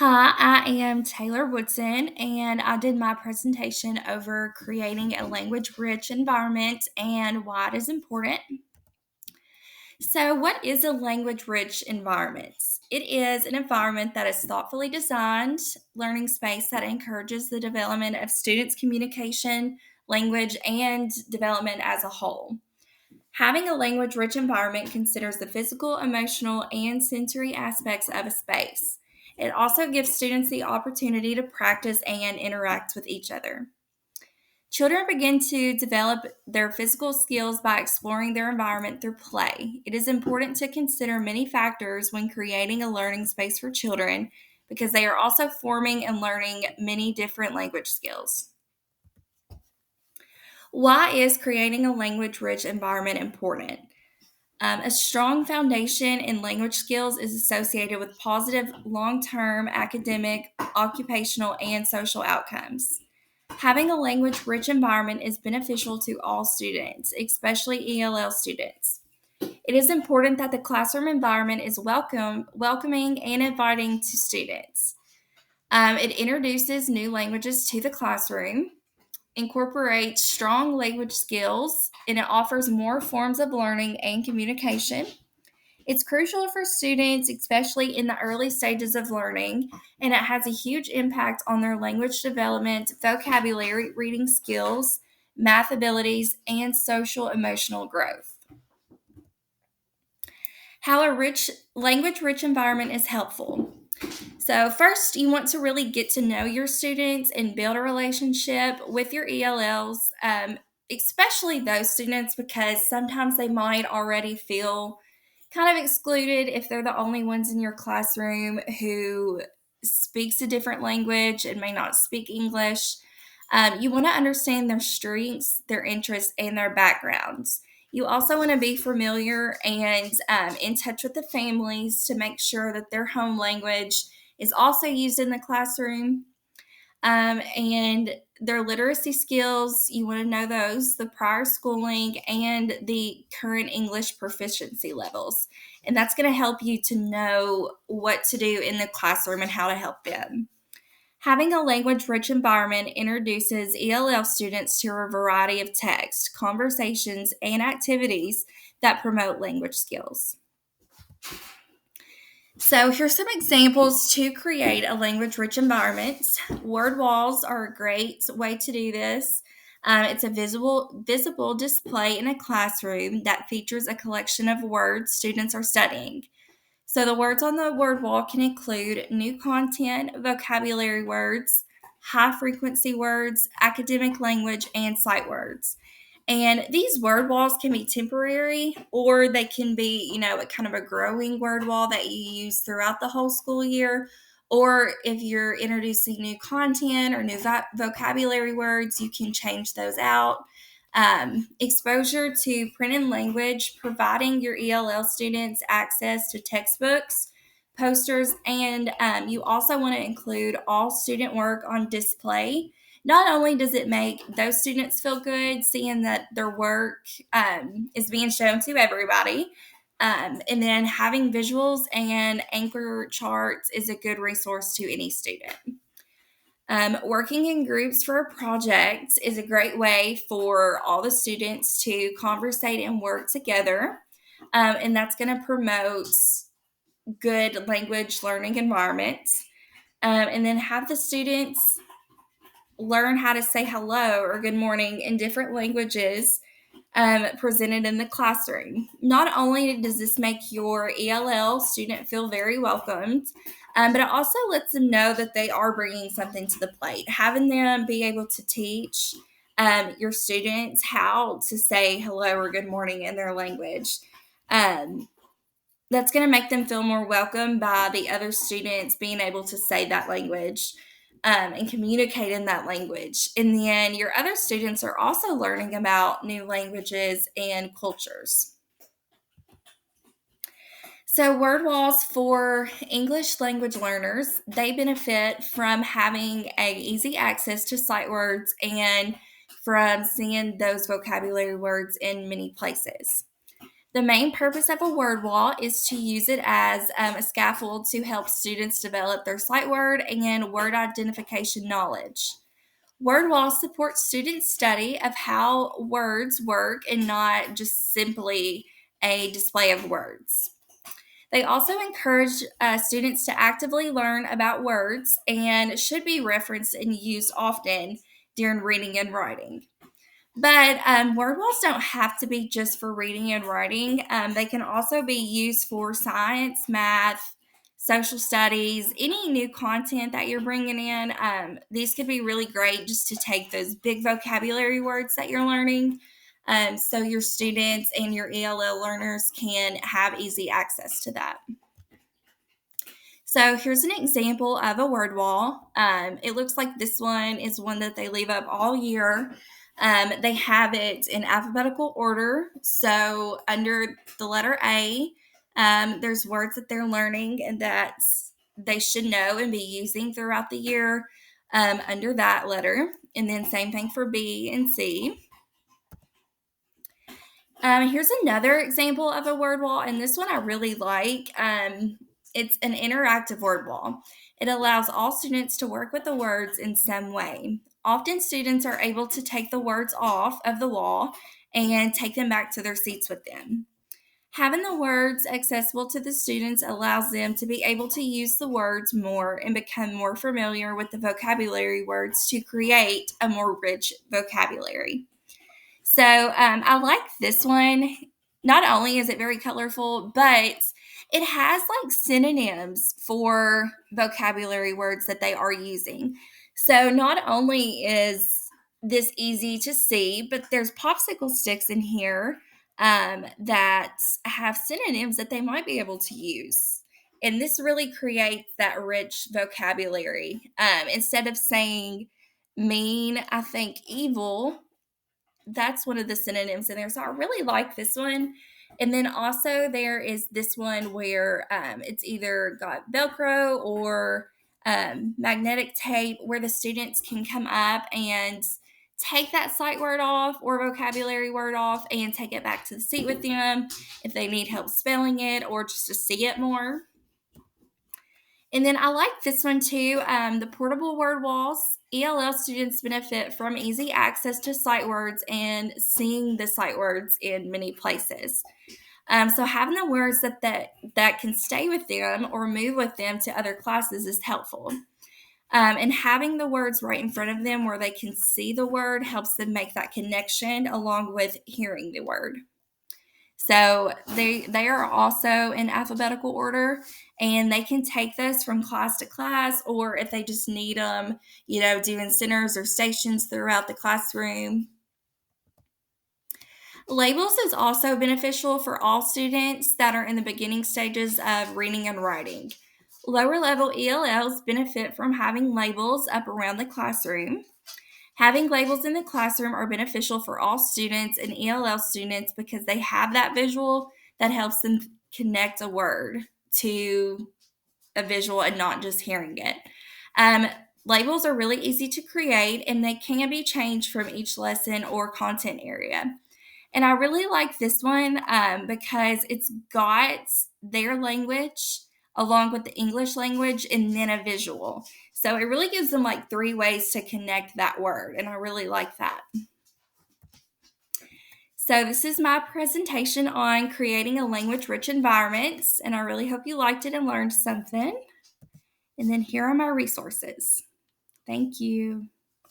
Hi, I am Taylor Woodson, and I did my presentation over creating a language rich environment and why it is important. So, what is a language rich environment? It is an environment that is thoughtfully designed, learning space that encourages the development of students' communication, language, and development as a whole. Having a language rich environment considers the physical, emotional, and sensory aspects of a space. It also gives students the opportunity to practice and interact with each other. Children begin to develop their physical skills by exploring their environment through play. It is important to consider many factors when creating a learning space for children because they are also forming and learning many different language skills. Why is creating a language rich environment important? A strong foundation in language skills is associated with positive long term academic, occupational, and social outcomes. Having a language rich environment is beneficial to all students, especially ELL students. It is important that the classroom environment is welcoming, and inviting to students. It introduces new languages to the classroom, incorporates strong language skills, and it offers more forms of learning and communication. It's crucial for students, especially in the early stages of learning, and it has a huge impact on their language development, vocabulary, reading skills, math abilities, and social emotional growth. How a language rich environment is helpful. So, first, you want to really get to know your students and build a relationship with your ELLs, especially those students, because sometimes they might already feel kind of excluded if they're the only ones in your classroom who speaks a different language and may not speak English. You want to understand their strengths, their interests, and their backgrounds. You also want to be familiar and in touch with the families to make sure that their home language is also used in the classroom. And their literacy skills, you want to know those, the prior schooling, and the current English proficiency levels. And that's going to help you to know what to do in the classroom and how to help them. Having a language rich environment introduces ELL students to a variety of text, conversations, and activities that promote language skills. So, here's some examples to create a language rich environment. Word walls are a great way to do this. It's a visible display in a classroom that features a collection of words students are studying. So, the words on the word wall can include new content, vocabulary words, high frequency words, academic language, and sight words. And these word walls can be temporary or they can be, a kind of a growing word wall that you use throughout the whole school year. Or if you're introducing new content or new vocabulary words, you can change those out. Exposure to printed language, providing your ELL students access to textbooks, posters, and you also want to include all student work on display. Not only does it make those students feel good seeing that their work is being shown to everybody, and then having visuals and anchor charts is a good resource to any student. Working in groups for a project is a great way for all the students to conversate and work together, and that's going to promote good language learning environments. And then have the students learn how to say hello or good morning in different languages presented in the classroom. Not only does this make your ELL student feel very welcomed, but it also lets them know that they are bringing something to the plate. Having them be able to teach your students how to say hello or good morning in their language. That's going to make them feel more welcome by the other students being able to say that language and communicate in that language. And then your other students are also learning about new languages and cultures. So, word walls for English language learners, they benefit from having a easy access to sight words and from seeing those vocabulary words in many places. The main purpose of a word wall is to use it as a scaffold to help students develop their sight word and word identification knowledge. Word walls support students' study of how words work and not just simply a display of words. They also encourage students to actively learn about words and should be referenced and used often during reading and writing. But word walls don't have to be just for reading and writing. They can also be used for science, math, social studies, any new content that you're bringing in. These could be really great just to take those big vocabulary words that you're learning, so your students and your ELL learners can have easy access to that. So here's an example of a word wall. It looks like this one is one that they leave up all year. They have it in alphabetical order. So under the letter A, there's words that they're learning and that they should know and be using throughout the year under that letter. And then same thing for B and C. Here's another example of a word wall, and this one I really like. It's an interactive word wall. It allows all students to work with the words in some way. Often, students are able to take the words off of the wall and take them back to their seats with them. Having the words accessible to the students allows them to be able to use the words more and become more familiar with the vocabulary words to create a more rich vocabulary. So I like this one. Not only is it very colorful, but it has like synonyms for vocabulary words that they are using. So not only is this easy to see, but there's popsicle sticks in here that have synonyms that they might be able to use. And this really creates that rich vocabulary. Instead of saying mean, I think evil, that's one of the synonyms in there. So I really like this one. And then also there is this one where it's either got Velcro or magnetic tape where the students can come up and take that sight word off or vocabulary word off and take it back to the seat with them if they need help spelling it or just to see it more. And then I like this one too, the portable word walls. ELL students benefit from easy access to sight words and seeing the sight words in many places. So having the words that can stay with them or move with them to other classes is helpful. And having the words right in front of them where they can see the word helps them make that connection along with hearing the word. So they are also in alphabetical order, and they can take this from class to class, or if they just need them, doing centers or stations throughout the classroom. Labels is also beneficial for all students that are in the beginning stages of reading and writing. Lower level ELLs benefit from having labels up around the classroom. Having labels in the classroom are beneficial for all students and ELL students because they have that visual that helps them connect a word to a visual and not just hearing it. Labels are really easy to create and they can be changed from each lesson or content area. And I really like this one because it's got their language along with the English language and then a visual. So it really gives them like 3 ways to connect that word. And I really like that. So this is my presentation on creating a language-rich environment. And I really hope you liked it and learned something. And then here are my resources. Thank you.